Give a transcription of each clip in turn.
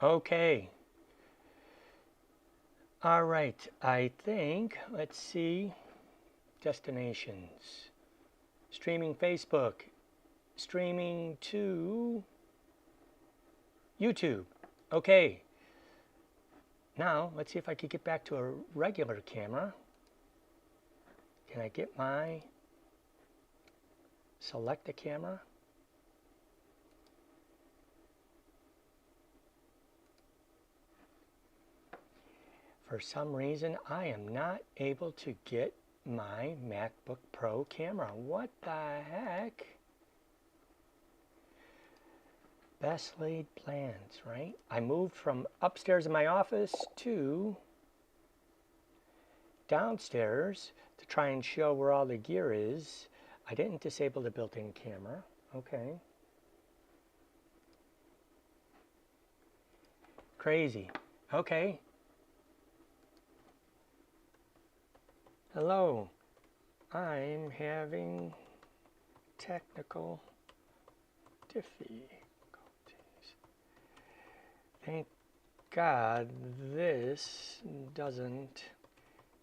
Okay. All right. I think, let's see, destinations. Streaming Facebook. Streaming to YouTube. Okay. Now, let's see if I can get back to a regular camera. Can I get my, select the camera? For some reason, I am not able to get my MacBook Pro camera. What the heck? Best laid plans, right? I moved from upstairs in my office to downstairs to try and show where all the gear is. I didn't disable the built-in camera. Okay. Crazy. Okay. Hello. I'm having technical difficulties. Thank God this doesn't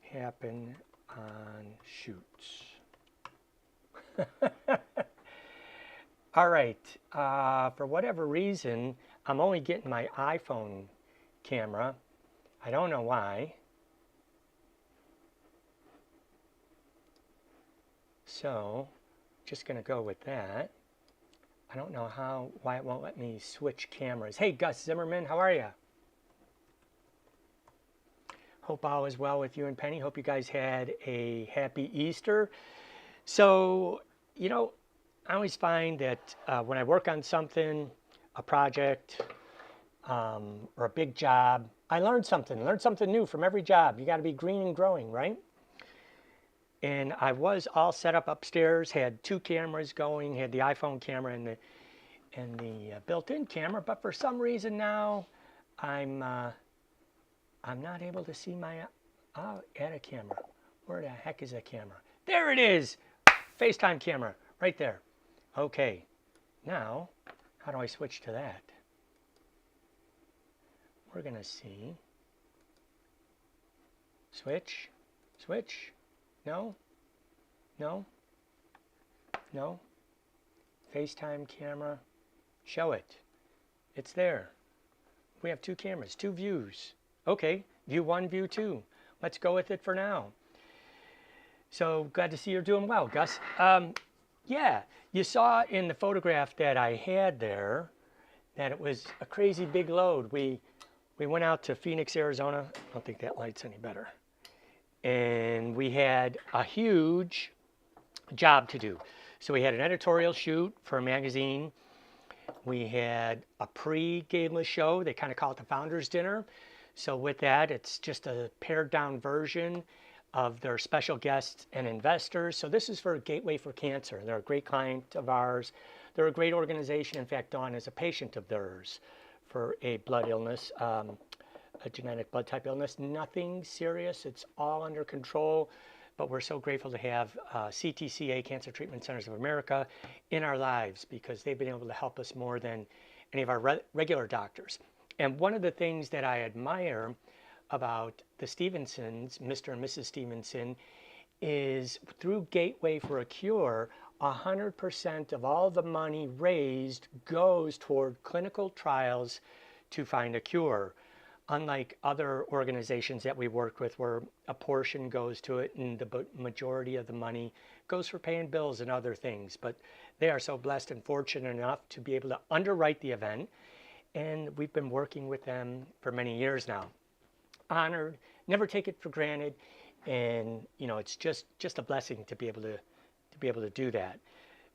happen on shoots. All right. For whatever reason, I'm only getting my iPhone camera. I don't know why. So, just going to go with that. I don't know why it won't let me switch cameras. Hey, Gus Zimmerman, how are you? Hope all is well with you and Penny. Hope you guys had a happy Easter. So, I always find that when I work on something, a project, or a big job, I learn something new from every job. You got to be green and growing, right? And I was all set up upstairs, had two cameras going, had the iPhone camera and the built-in camera, but for some reason now I'm not able to see my add a camera. Where the heck is that camera? There it is. FaceTime camera right there. Okay. Now, how do I switch to that? We're going to see. Switch. No. FaceTime camera. Show it. It's there. We have two cameras, two views. Okay, view one, view two. Let's go with it for now. So glad to see you're doing well, Gus. Yeah, you saw in the photograph that I had there that it was a crazy big load. We went out to Phoenix, Arizona. I don't think that light's any better. And we had a huge job to do. So we had an editorial shoot for a magazine. We had a pre-gala show. They kind of call it the Founders Dinner. So with that, it's just a pared down version of their special guests and investors. So this is for Gateway for Cancer. They're a great client of ours. They're a great organization. In fact, Dawn is a patient of theirs for a blood illness, a genetic blood type illness. Nothing serious. It's all under control. But we're so grateful to have CTCA, Cancer Treatment Centers of America, in our lives because they've been able to help us more than any of our regular doctors. And one of the things that I admire about the Stevensons, Mr. and Mrs. Stevenson, is through Gateway for a Cure, 100% of all the money raised goes toward clinical trials to find a cure. Unlike other organizations that we work with where a portion goes to it and the majority of the money goes for paying bills and other things. But they are so blessed and fortunate enough to be able to underwrite the event. And we've been working with them for many years now. Honored, never take it for granted. And it's just a blessing to be able to do that.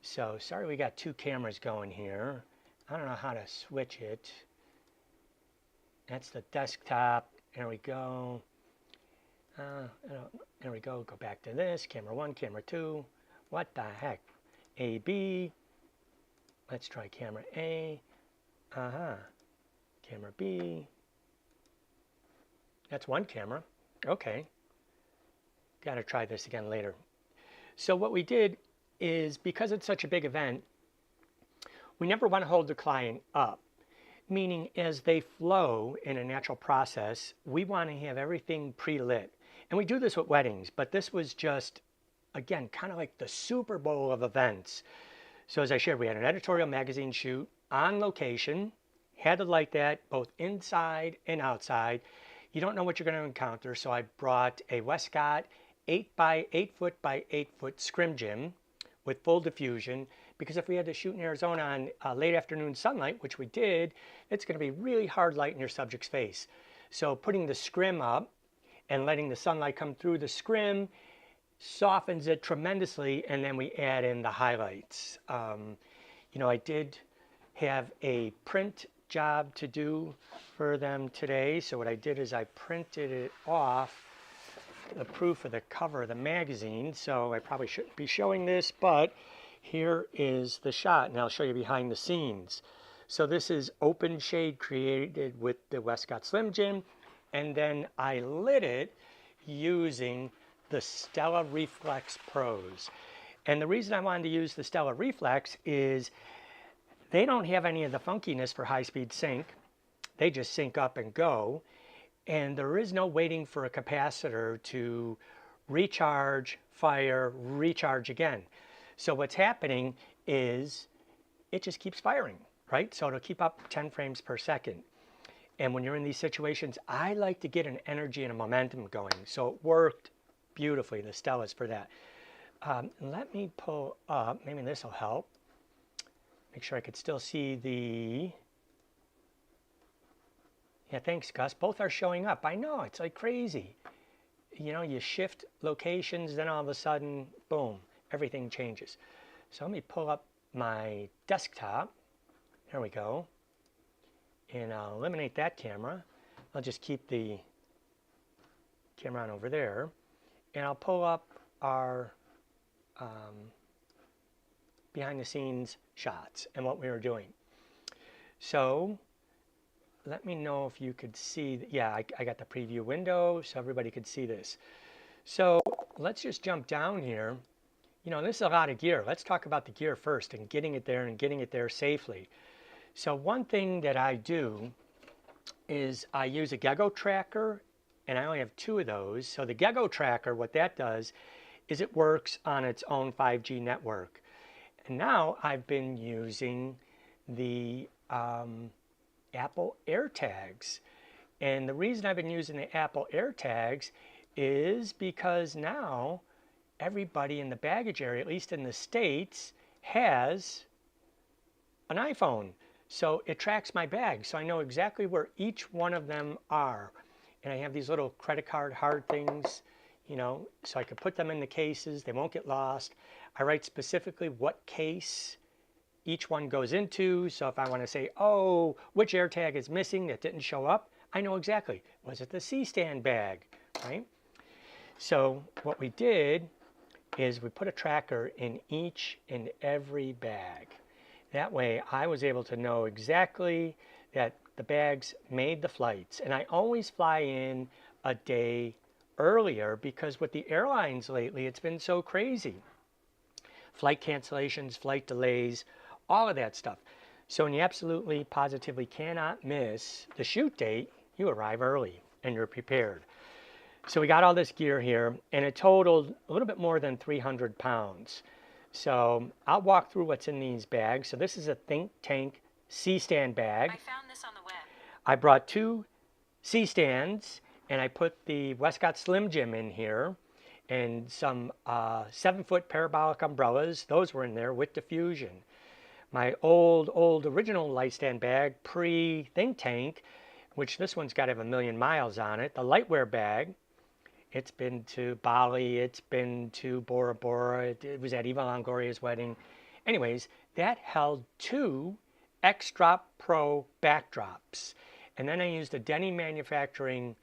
So sorry we got two cameras going here. I don't know how to switch it. That's the desktop. There we go. There we go. Go back to this. Camera 1, camera 2. What the heck? A, B. Let's try camera A. Camera B. That's one camera. Okay. Got to try this again later. So what we did is, because it's such a big event, we never want to hold the client up. meaning as they flow in a natural process, we want to have everything pre-lit. And we do this with weddings, but this was just, again, kind of like the Super Bowl of events. So as I shared, we had an editorial magazine shoot on location, had to light that both inside and outside. You don't know what you're going to encounter, so I brought a Westcott 8 foot by 8 foot scrim gym with full diffusion, because if we had to shoot in Arizona on late afternoon sunlight, which we did, it's going to be really hard light in your subject's face. So putting the scrim up and letting the sunlight come through the scrim softens it tremendously, and then we add in the highlights. You know, I did have a print job to do for them today, so what I did is I printed it off, the proof of the cover of the magazine, so I probably shouldn't be showing this, but here is the shot, and I'll show you behind the scenes. So this is open shade created with the Westcott Slim Jim, and then I lit it using the Stella Reflex Pros. And the reason I wanted to use the Stella Reflex is they don't have any of the funkiness for high-speed sync. They just sync up and go. And there is no waiting for a capacitor to recharge, fire, recharge again. So what's happening is it just keeps firing, right? So it'll keep up 10 frames per second. And when you're in these situations, I like to get an energy and a momentum going. So it worked beautifully, the Stella's for that. Let me pull up, maybe this will help. Make sure I could still see the, yeah, thanks Gus, both are showing up. I know, it's like crazy. You know, you shift locations, then all of a sudden, boom, everything changes. So let me pull up my desktop. There we go. And I'll eliminate that camera. I'll just keep the camera on over there. And I'll pull up our behind the scenes shots and what we were doing. So let me know if you could see, yeah, I got the preview window so everybody could see this. So let's just jump down here. You know, this is a lot of gear. Let's talk about the gear first and getting it there and getting it there safely. So one thing that I do is I use a Gecko tracker, and I only have 2 of those. So the Gecko tracker, what that does is it works on its own 5G network. And now I've been using the Apple AirTags. And the reason I've been using the Apple AirTags is because now everybody in the baggage area, at least in the States, has an iPhone. So it tracks my bag, so I know exactly where each one of them are. And I have these little credit card hard things, you know, so I can put them in the cases. They won't get lost. I write specifically what case each one goes into. So if I want to say, oh, which AirTag is missing that didn't show up, I know exactly. Was it the C-stand bag, right? So what we did is we put a tracker in each and every bag. That way I was able to know exactly that the bags made the flights. And I always fly in a day earlier because with the airlines lately, it's been so crazy. Flight cancellations, flight delays, all of that stuff. So when you absolutely, positively cannot miss the shoot date, you arrive early and you're prepared. So we got all this gear here, and it totaled a little bit more than 300 pounds. So I'll walk through what's in these bags. So this is a Think Tank C-stand bag. I found this on the web. I brought 2 C-stands, and I put the Westcott Slim Jim in here, and some 7-foot parabolic umbrellas. Those were in there with diffusion. My old original light stand bag, pre-Think Tank, which this one's got to have 1 million miles on it. The Lightwear bag. It's been to Bali, it's been to Bora Bora, it was at Eva Longoria's wedding. Anyways, that held 2 X-Drop Pro backdrops. And then I used a Denny Manufacturing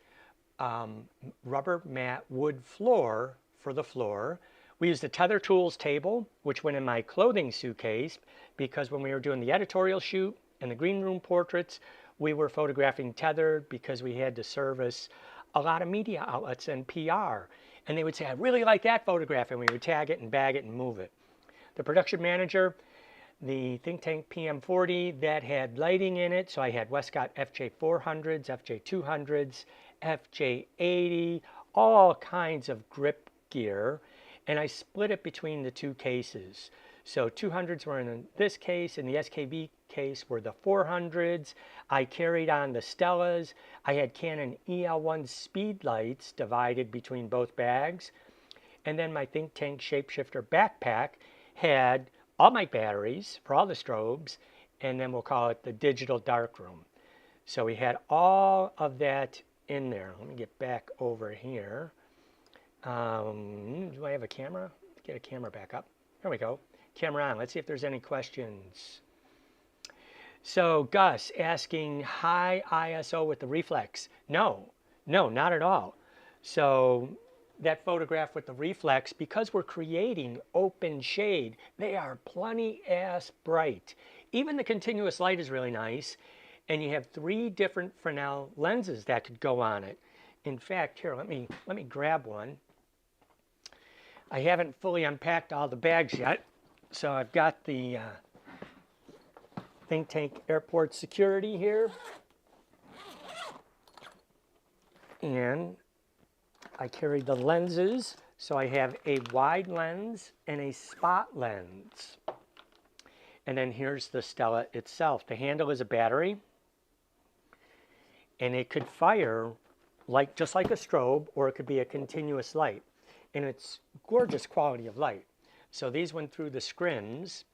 rubber mat wood floor for the floor. We used a Tether Tools table, which went in my clothing suitcase, because when we were doing the editorial shoot and the green room portraits, we were photographing tethered because we had to service a lot of media outlets and PR. And they would say, I really like that photograph, and we would tag it and bag it and move it. The production manager, the Think Tank PM40 that had lighting in it. So I had Westcott FJ400s, FJ200s, FJ80, all kinds of grip gear. And I split it between the two cases. So 200s were in this case, and the SKB case were the 400s. I carried on the Stellas. I had Canon EL1 speed lights divided between both bags. And then my Think Tank Shapeshifter backpack had all my batteries for all the strobes, and then we'll call it the digital darkroom. So we had all of that in there. Let me get back over here. Do I have a camera? Get a camera back up. There we go. Camera on. Let's see if there's any questions. So Gus asking, high ISO with the reflex. No, not at all. So that photograph with the reflex, because we're creating open shade, they are plenty ass bright. Even the continuous light is really nice, and you have 3 different Fresnel lenses that could go on it. In fact, here, let me grab one. I haven't fully unpacked all the bags yet, so I've got the Think Tank Airport Security here, and I carried the lenses, so I have a wide lens and a spot lens. And then here's the Stella itself. The handle is a battery, and it could fire just like a strobe, or it could be a continuous light. And it's gorgeous quality of light. So these went through the scrims,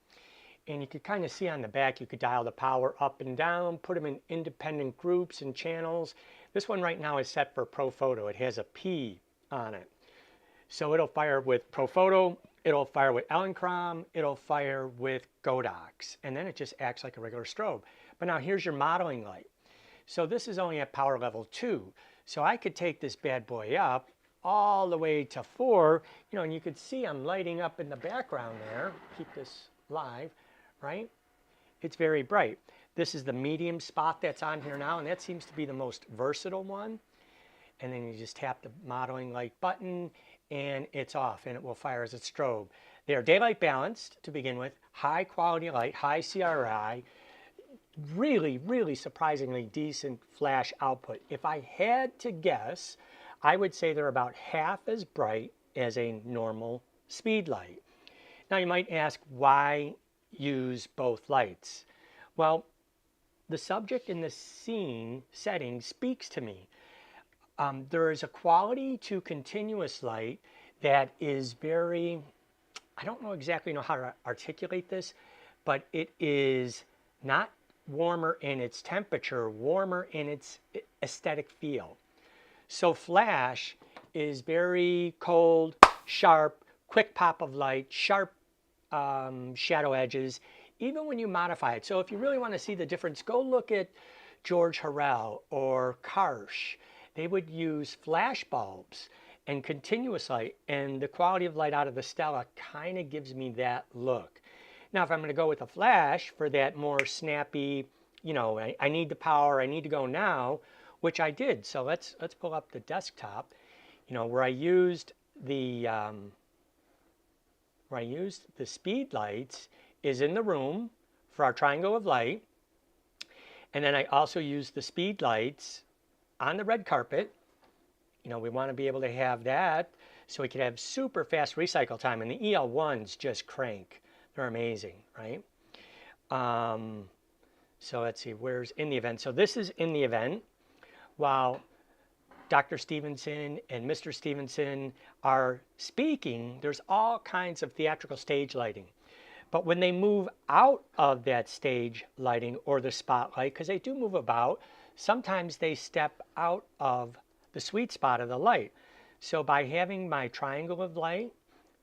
and you could kind of see on the back, you could dial the power up and down, put them in independent groups and channels. This one right now is set for ProPhoto. It has a P on it. So it'll fire with ProPhoto, it'll fire with Elinchrom, it'll fire with Godox, and then it just acts like a regular strobe. But now here's your modeling light. So this is only at power level 2. So I could take this bad boy up all the way to 4, and you could see I'm lighting up in the background there. Keep this live, right? It's very bright. This is the medium spot that's on here now, and that seems to be the most versatile one. And then you just tap the modeling light button, and it's off, and it will fire as a strobe. They are daylight balanced to begin with, high quality light, high CRI, really surprisingly decent flash output. If I had to guess, I would say they're about half as bright as a normal speed light. Now you might ask, why use both lights? Well, the subject in the scene setting speaks to me. There is a quality to continuous light that is very, I don't exactly know how to articulate this, but it is not warmer in its temperature, warmer in its aesthetic feel. So flash is very cold, sharp, quick pop of light, sharp shadow edges, even when you modify it. So if you really want to see the difference, go look at George Harrell or Karsh. They would use flash bulbs and continuous light, and the quality of light out of the Stella kind of gives me that look. Now, if I'm going to go with a flash for that more snappy, I need the power, I need to go now, which I did. So let's pull up the desktop, where I used the speed lights is in the room for our triangle of light. And then I also used the speed lights on the red carpet. We want to be able to have that so we could have super fast recycle time. And the EL1s just crank. They're amazing, right? So let's see, where's in the event? So this is in the event. While Dr. Stevenson and Mr. Stevenson are speaking, there's all kinds of theatrical stage lighting. But when they move out of that stage lighting or the spotlight, because they do move about, sometimes they step out of the sweet spot of the light. So by having my triangle of light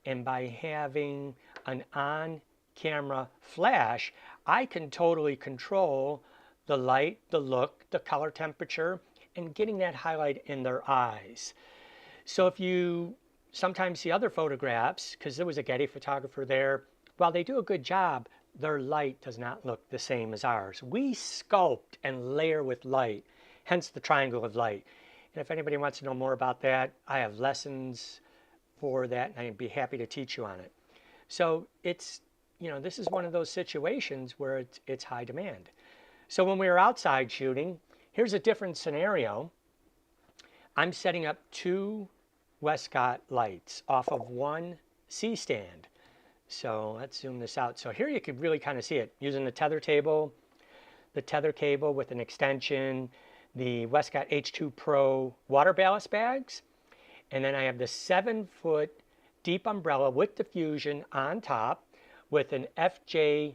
and by having an on-camera flash, I can totally control the light, the look, the color temperature, and getting that highlight in their eyes. So if you sometimes see other photographs, because there was a Getty photographer there, while they do a good job, their light does not look the same as ours. We sculpt and layer with light, hence the triangle of light. And if anybody wants to know more about that, I have lessons for that, and I'd be happy to teach you on it. So it's, you know, this is one of those situations where it's high demand. So when we were outside shooting, here's a different scenario. I'm setting up 2 Westcott lights off of 1 C-stand. So let's zoom this out. So here you could really kind of see it using the tether table, the tether cable with an extension, the Westcott H2 Pro water ballast bags, and then I have the 7-foot deep umbrella with diffusion on top with an FJ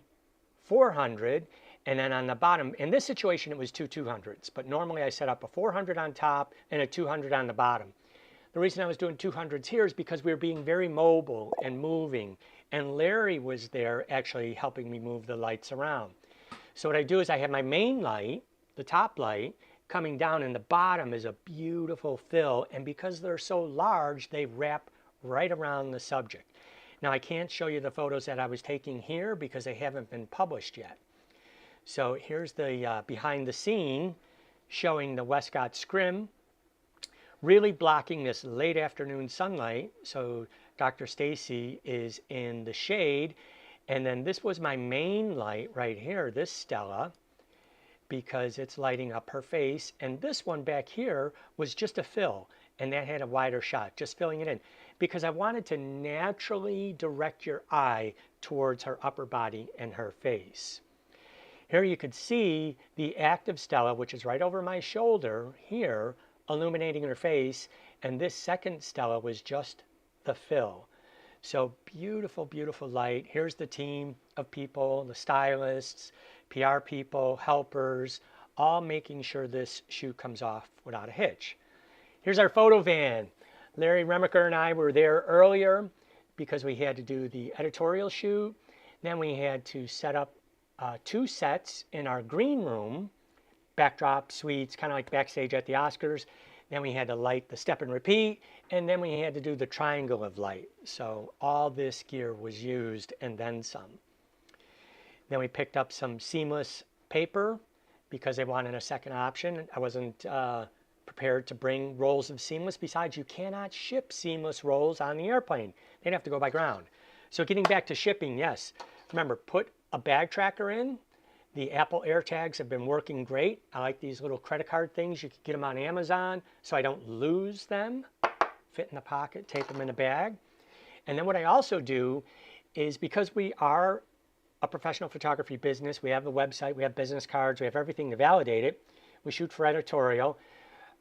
400, and then on the bottom, in this situation it was 2 200s, but normally I set up a 400 on top and a 200 on the bottom. The reason I was doing 200s here is because we were being very mobile and moving, and Larry was there actually helping me move the lights around. So what I do is I have my main light, the top light, coming down, and the bottom is a beautiful fill, and because they're so large, they wrap right around the subject. Now I can't show you the photos that I was taking here because they haven't been published yet. So here's the behind the scene showing the Westcott scrim really blocking this late afternoon sunlight. So Dr. Stacy is in the shade. And then this was my main light right here, this Stella, because it's lighting up her face. And this one back here was just a fill, and that had a wider shot, just filling it in, because I wanted to naturally direct your eye towards her upper body and her face. Here you could see the active Stella, which is right over my shoulder here, illuminating her face, and this second Stella was just the fill. So beautiful, beautiful light. Here's the team of people, the stylists, PR people, helpers, all making sure this shoot comes off without a hitch. Here's our photo van. Larry Remaker and I were there earlier because we had to do the editorial shoot. Then we had to set up 2 sets in our green room, backdrop suites, kind of like backstage at the Oscars. Then we had to light the step and repeat, and then we had to do the triangle of light. So all this gear was used and then some. Then we picked up some seamless paper because they wanted a second option. I wasn't prepared to bring rolls of seamless. Besides, you cannot ship seamless rolls on the airplane. They'd have to go by ground. So getting back to shipping, yes. Remember, put a bag tracker in. The Apple AirTags have been working great. I like these little credit card things. You can get them on Amazon so I don't lose them. Fit in the pocket, tape them in a bag. And then what I also do is, because we are a professional photography business, we have the website, we have business cards, we have everything to validate it. We shoot for editorial.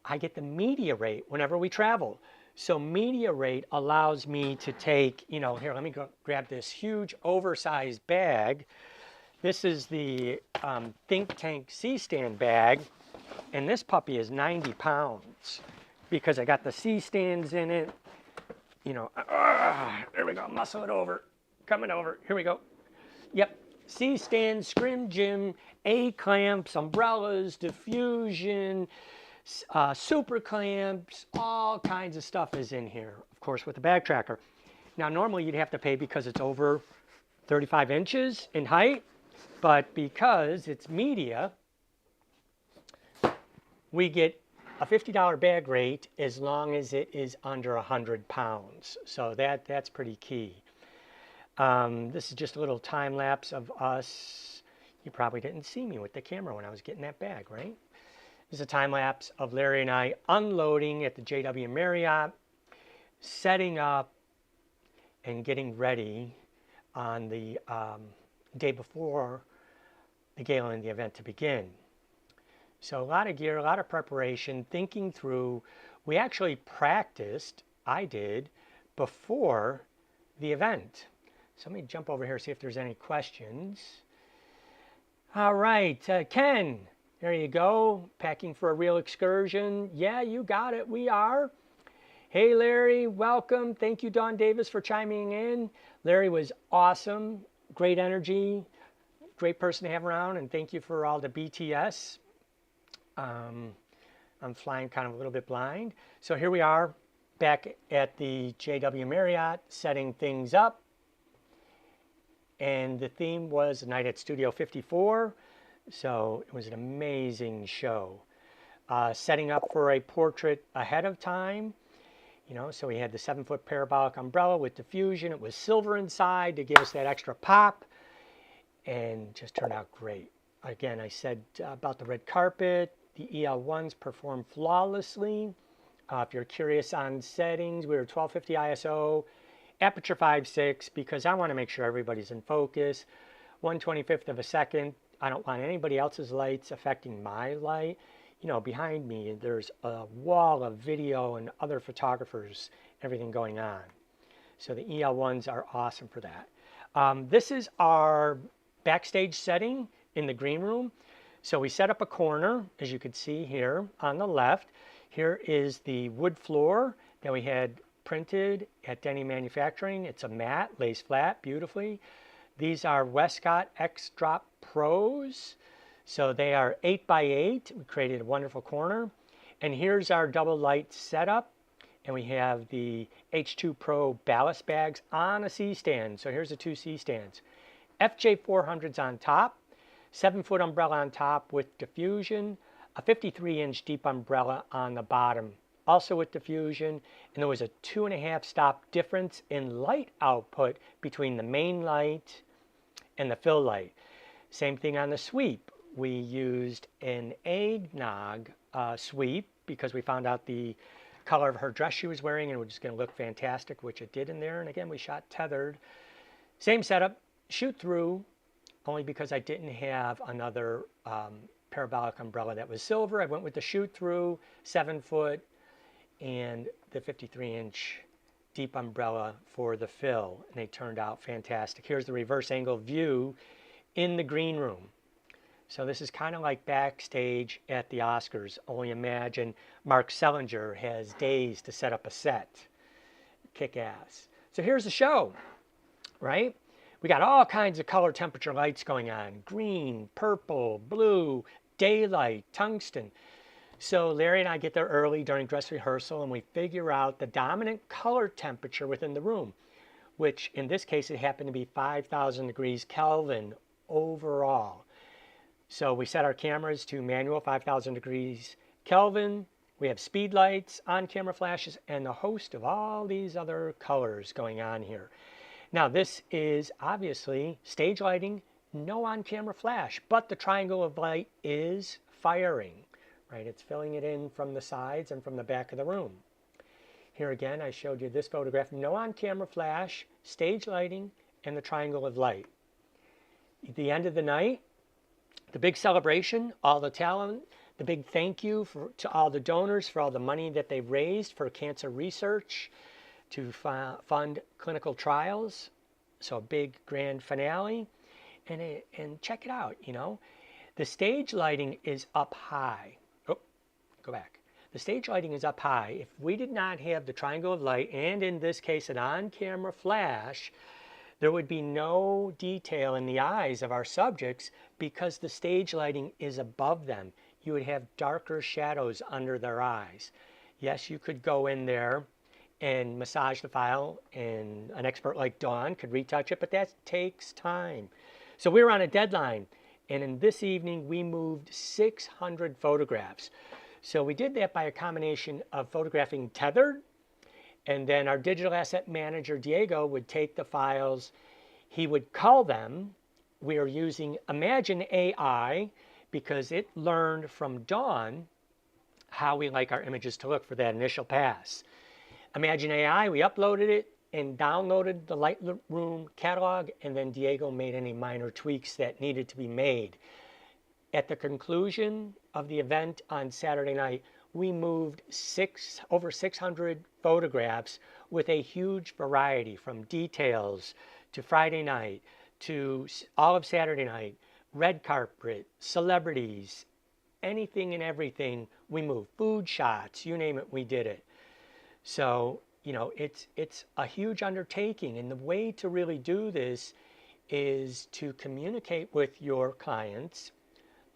I get the media rate whenever we travel. So media rate allows me to take, you know, here, let me go grab this huge oversized bag. This is the Think Tank C-stand bag, and this puppy is 90 pounds because I got the C-stands in it. You know, there we go, muscle it over, coming over, here we go. Yep, C-stand, scrim gym, A-clamps, umbrellas, diffusion, super clamps, all kinds of stuff is in here, of course, with the bag tracker. Now, normally you'd have to pay because it's over 35 inches in height. But because it's media, we get a $50 bag rate as long as it is under 100 pounds. So that's pretty key. This is just a little time lapse of us. You probably didn't see me with the camera when I was getting that bag, right? This is a time lapse of Larry and I unloading at the JW Marriott, setting up and getting ready on the day before the gala and the event to begin. So a lot of gear, a lot of preparation, thinking through. We actually practiced, I did, before the event. So let me jump over here, see if there's any questions. All right, Ken, there you go. Packing for a real excursion. Yeah, you got it, we are. Hey Larry, welcome. Thank you, Dawn Davis, for chiming in. Larry was awesome, great energy. Great person to have around, and thank you for all the BTS. I'm flying kind of a little bit blind. So here we are back at the JW Marriott setting things up. And the theme was Night at Studio 54. So it was an amazing show. Setting up for a portrait ahead of time. You know, so we had the 7-foot parabolic umbrella with diffusion. It was silver inside to give us that extra pop. and just turned out great. Again, I said about the red carpet, the EL1s perform flawlessly. If you're curious on settings, we were 1250 ISO, aperture 5.6, because I want to make sure everybody's in focus. 1/25th of a second. I don't want anybody else's lights affecting my light. You know, behind me, there's a wall of video and other photographers, everything going on. So the EL1s are awesome for that. This is our backstage setting in the green room. So we set up a corner, as you can see here on the left. Here is the wood floor that we had printed at Denny Manufacturing. It's a matte, lays flat beautifully. These are Westcott X-Drop Pros. So they are 8x8. We created a wonderful corner. And here's our double light setup. And we have the H2 Pro ballast bags on a C-stand. So here's the two C-stands. FJ400s on top, 7-foot umbrella on top with diffusion, a 53-inch deep umbrella on the bottom, also with diffusion. And there was a 2.5 stop difference in light output between the main light and the fill light. Same thing on the sweep. We used an eggnog sweep because we found out the color of her dress she was wearing and it was just going to look fantastic, which it did in there. And again, we shot tethered. Same setup, shoot through, only because I didn't have another parabolic umbrella that was silver. I went with the shoot through, 7-foot, and the 53-inch deep umbrella for the fill, and they turned out fantastic. Here's the reverse angle view in the green room. So this is kind of like backstage at the Oscars, only imagine Mark Sellinger has days to set up a set. Kick ass. So here's the show, right? We got all kinds of color temperature lights going on. Green, purple, blue, daylight, tungsten. So Larry and I get there early during dress rehearsal and we figure out the dominant color temperature within the room, which in this case, it happened to be 5,000 degrees Kelvin overall. So we set our cameras to manual 5,000 degrees Kelvin. We have speed lights, on-camera flashes, and a host of all these other colors going on here. Now this is obviously stage lighting, no on-camera flash, but the triangle of light is firing, right? It's filling it in from the sides and from the back of the room. Here again, I showed you this photograph, no on-camera flash, stage lighting, and the triangle of light. At the end of the night, the big celebration, all the talent, the big thank you to all the donors for all the money that they've raised for cancer research, to fund clinical trials. So a big grand finale. And check it out, you know. The stage lighting is up high. Oh, go back. The stage lighting is up high. If we did not have the triangle of light, and in this case an on-camera flash, there would be no detail in the eyes of our subjects because the stage lighting is above them. You would have darker shadows under their eyes. Yes, you could go in there and massage the file, and an expert like Dawn could retouch it, but that takes time. So we were on a deadline, and in this evening we moved 600 photographs. So we did that by a combination of photographing tethered, and then our digital asset manager, Diego, would take the files, he would cull them. We are using Imagine AI because it learned from Dawn how we like our images to look for that initial pass. Imagine AI, we uploaded it and downloaded the Lightroom catalog, and then Diego made any minor tweaks that needed to be made. At the conclusion of the event on Saturday night, we moved over 600 photographs with a huge variety from details to Friday night to all of Saturday night, red carpet, celebrities, anything and everything we moved. Food shots, you name it, we did it. So, you know, it's a huge undertaking, and the way to really do this is to communicate with your clients,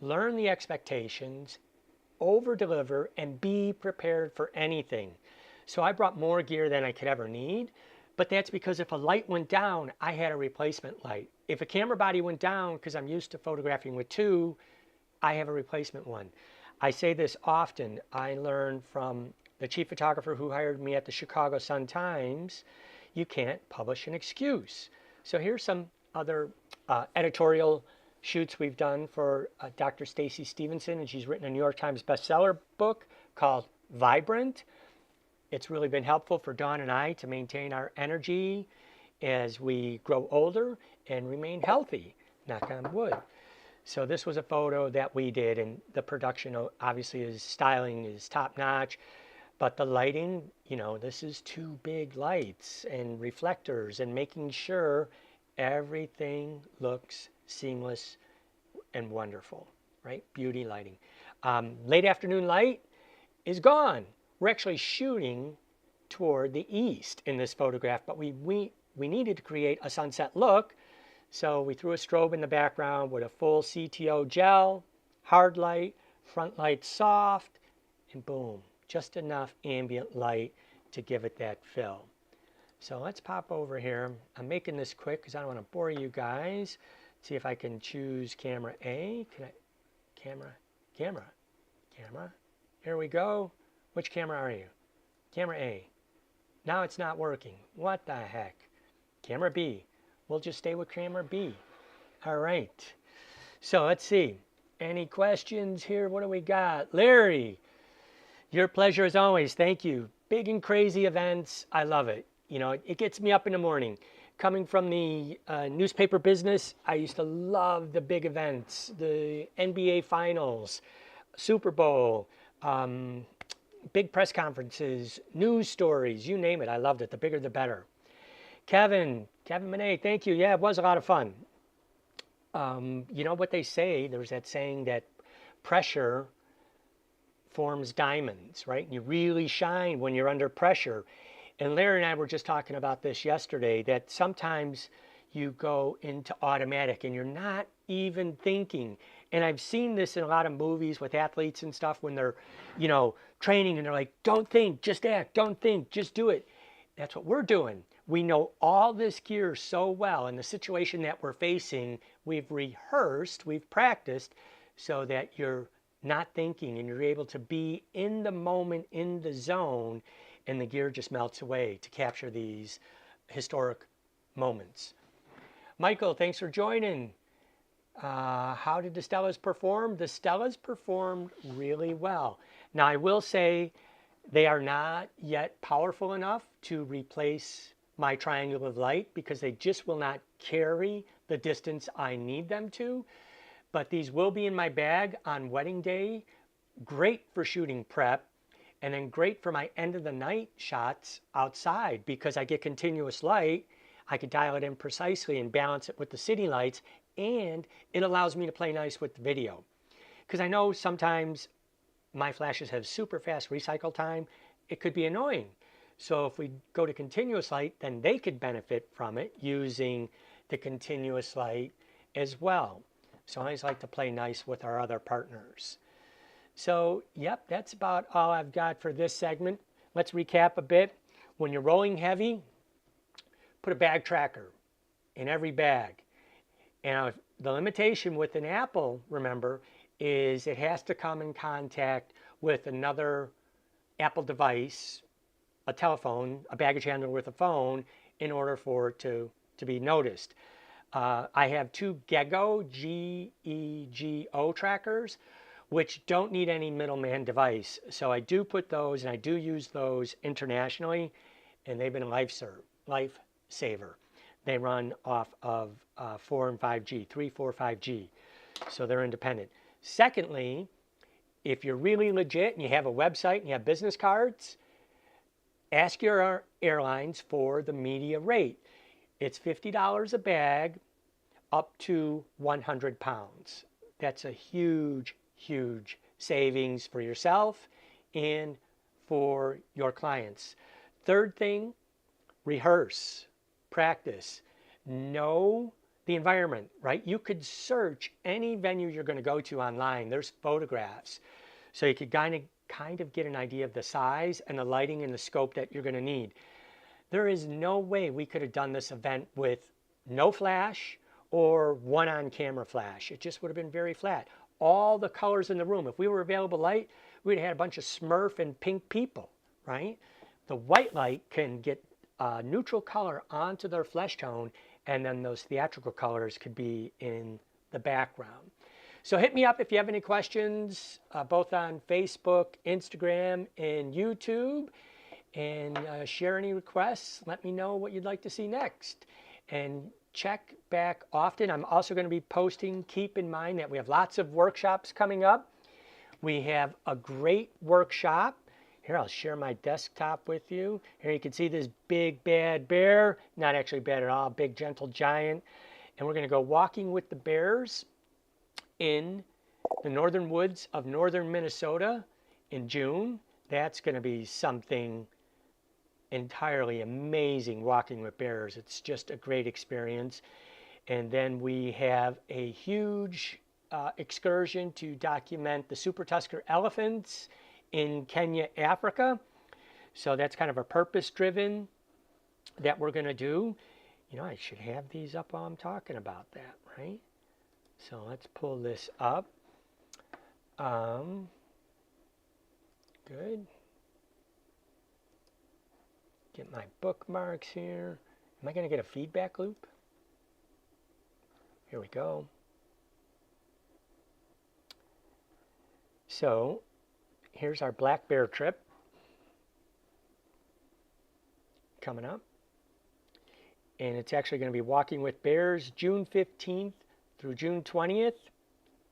learn the expectations, over-deliver, and be prepared for anything. So I brought more gear than I could ever need, but that's because if a light went down, I had a replacement light. If a camera body went down, because I'm used to photographing with two, I have a replacement one. I say this often. I learned from the chief photographer who hired me at the Chicago Sun-Times, you can't publish an excuse. So here's some other editorial shoots we've done for Dr. Stacy Stevenson, and she's written a New York Times bestseller book called Vibrant. It's really been helpful for Dawn and I to maintain our energy as we grow older and remain healthy, knock on wood. So this was a photo that we did, and the production obviously is styling is top notch, but the lighting, you know, this is two big lights and reflectors and making sure everything looks seamless and wonderful, right? Beauty lighting. Late afternoon light is gone. We're actually shooting toward the east in this photograph, but we needed to create a sunset look. So we threw a strobe in the background with a full CTO gel, hard light, front light soft, and boom, just enough ambient light to give it that fill. So let's pop over here. I'm making this quick because I don't want to bore you guys. See if I can choose camera A. Can I? Camera. Here we go. Which camera are you? Camera A. Now it's not working. What the heck? Camera B. We'll just stay with camera B. All right. So let's see. Any questions here? What do we got? Larry, your pleasure as always. Thank you. Big and crazy events. I love it. You know, it gets me up in the morning. Coming from the newspaper business, I used to love the big events, the NBA Finals, Super Bowl, big press conferences, news stories, you name it. I loved it. The bigger, the better. Kevin Monet, thank you. Yeah, it was a lot of fun. You know what they say, there's that saying that pressure forms diamonds, right? You really shine when you're under pressure. And Larry and I were just talking about this yesterday, that sometimes you go into automatic and you're not even thinking. And I've seen this in a lot of movies with athletes and stuff when they're, you know, training and they're like, don't think, just act, don't think, just do it. That's what we're doing. We know all this gear so well, and the situation that we're facing, we've rehearsed, we've practiced, so that you're not thinking and you're able to be in the moment, in the zone, and the gear just melts away to capture these historic moments. Michael, thanks for joining. How did the Stellas perform? The Stellas performed really well. Now, I will say they are not yet powerful enough to replace my triangle of light because they just will not carry the distance I need them to. But these will be in my bag on wedding day. Great for shooting prep. And then great for my end of the night shots outside because I get continuous light. I can dial it in precisely and balance it with the city lights, and it allows me to play nice with the video. Because I know sometimes my flashes have super fast recycle time. It could be annoying. So if we go to continuous light, then they could benefit from it using the continuous light as well. So I always like to play nice with our other partners. So, yep, that's about all I've got for this segment. Let's recap a bit. When you're rolling heavy, put a bag tracker in every bag. And the limitation with an Apple, remember, is it has to come in contact with another Apple device, a telephone, a baggage handler with a phone, in order for it to be noticed. I have two Gego, G-E-G-O trackers, which don't need any middleman device. So I do put those, and I do use those internationally, and they've been a lifesaver. They run off of 4 and 5G, 3, 4, 5G. So they're independent. Secondly, if you're really legit and you have a website and you have business cards, ask your airlines for the media rate. It's $50 a bag up to 100 pounds. That's a huge savings for yourself and for your clients. Third thing, rehearse, practice, know the environment, right? You could search any venue you're going to go to online. There's photographs. So you could kind of get an idea of the size and the lighting and the scope that you're going to need. There is no way we could have done this event with no flash or one on-camera flash. It just would have been very flat. All the colors in the room. If we were available light, we'd have had a bunch of Smurf and pink people, right? The white light can get a neutral color onto their flesh tone and then those theatrical colors could be in the background. So hit me up if you have any questions, both on Facebook, Instagram, and YouTube, and share any requests. Let me know what you'd like to see next. And check back often. I'm also going to be posting. Keep in mind that we have lots of workshops coming up. We have a great workshop. Here, I'll share my desktop with you. Here you can see this big bad bear. Not actually bad at all, big gentle giant. And we're going to go walking with the bears in the northern woods of northern Minnesota in June. That's going to be something entirely amazing, walking with bears. It's just a great experience. And then we have a huge excursion to document the Super Tusker elephants in Kenya, Africa. So that's kind of a purpose-driven that we're going to do. You know, I should have these up while I'm talking about that, right? So let's pull this up. Good. Get my bookmarks here. Am I going to get a feedback loop? Here we go. So here's our black bear trip coming up. And it's actually going to be walking with bears June 15th through June 20th.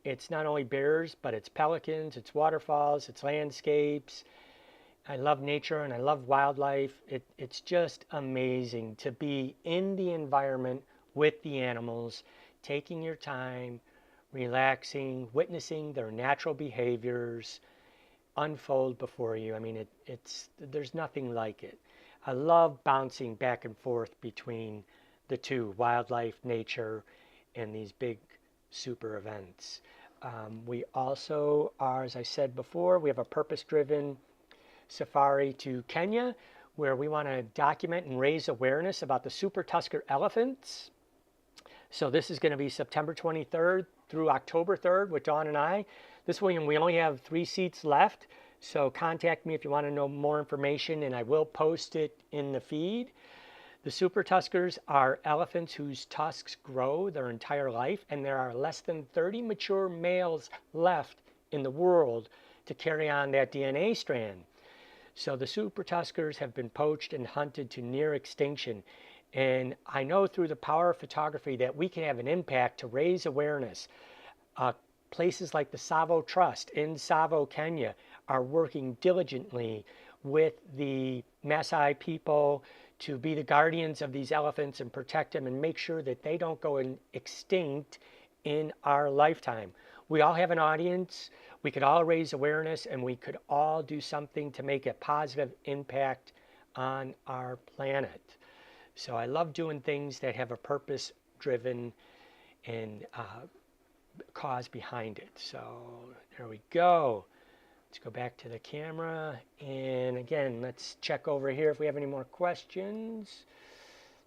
It's not only bears, but it's pelicans, it's waterfalls, it's landscapes. I love nature and I love wildlife. It's just amazing to be in the environment with the animals, taking your time, relaxing, witnessing their natural behaviors unfold before you. I mean, there's nothing like it. I love bouncing back and forth between the two, wildlife, nature, and these big super events. We also are, as I said before, we have a purpose-driven safari to Kenya where we want to document and raise awareness about the Super Tusker elephants. So this is going to be September 23rd through October 3rd with Dawn and I. This way, we only have 3 seats left. So contact me if you want to know more information, and I will post it in the feed. The Super Tuskers are elephants whose tusks grow their entire life, and there are less than 30 mature males left in the world to carry on that DNA strand. So the Super Tuskers have been poached and hunted to near extinction. And I know through the power of photography that we can have an impact to raise awareness. Places like the Tsavo Trust in Tsavo, Kenya, are working diligently with the Maasai people to be the guardians of these elephants and protect them and make sure that they don't go extinct in our lifetime. We all have an audience. We could all raise awareness, and we could all do something to make a positive impact on our planet. So I love doing things that have a purpose-driven and cause behind it. So there we go. Let's go back to the camera. And again, let's check over here if we have any more questions.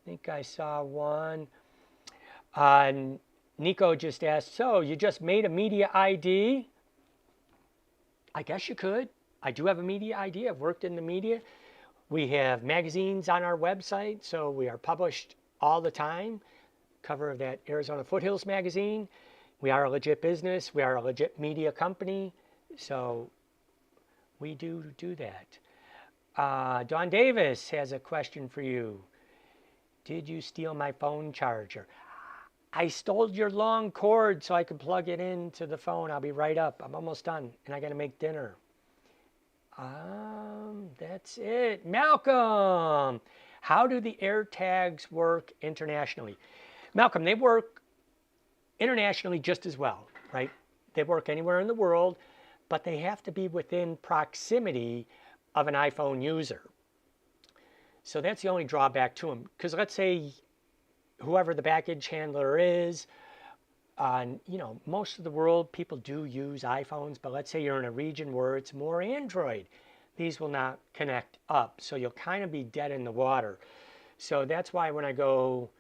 I think I saw one. Nico just asked, so you just made a media ID? I guess you could. I do have a media ID. I've worked in the media. We have magazines on our website, so we are published all the time. Cover of that Arizona Foothills magazine. We are a legit business. We are a legit media company. So we do that. Dawn Davis has a question for you. Did you steal my phone charger? I stole your long cord so I could plug it into the phone. I'll be right up. I'm almost done, and I got to make dinner. That's it. Malcolm, how do the AirTags work internationally? Malcolm, they work internationally just as well, right? They work anywhere in the world, but they have to be within proximity of an iPhone user. So that's the only drawback to them. Because let's say whoever the baggage handler is, most of the world, people do use iPhones, but let's say you're in a region where it's more Android. These will not connect up, so you'll kind of be dead in the water. So that's why when I go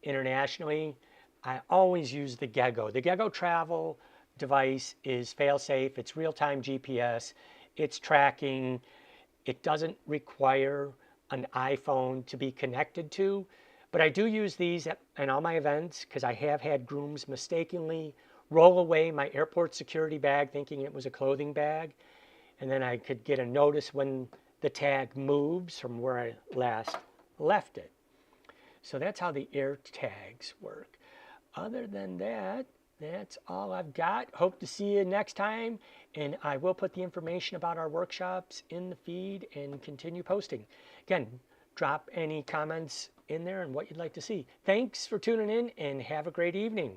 internationally, I always use the Gecko. The Gecko travel device is fail-safe. It's real-time GPS. It's tracking. It doesn't require an iPhone to be connected to. But I do use these in all my events because I have had grooms mistakenly roll away my airport security bag thinking it was a clothing bag. And then I could get a notice when the tag moves from where I last left it. So that's how the air tags work. Other than that, that's all I've got. Hope to see you next time. And I will put the information about our workshops in the feed and continue posting. Again, drop any comments in there and what you'd like to see. Thanks for tuning in and have a great evening.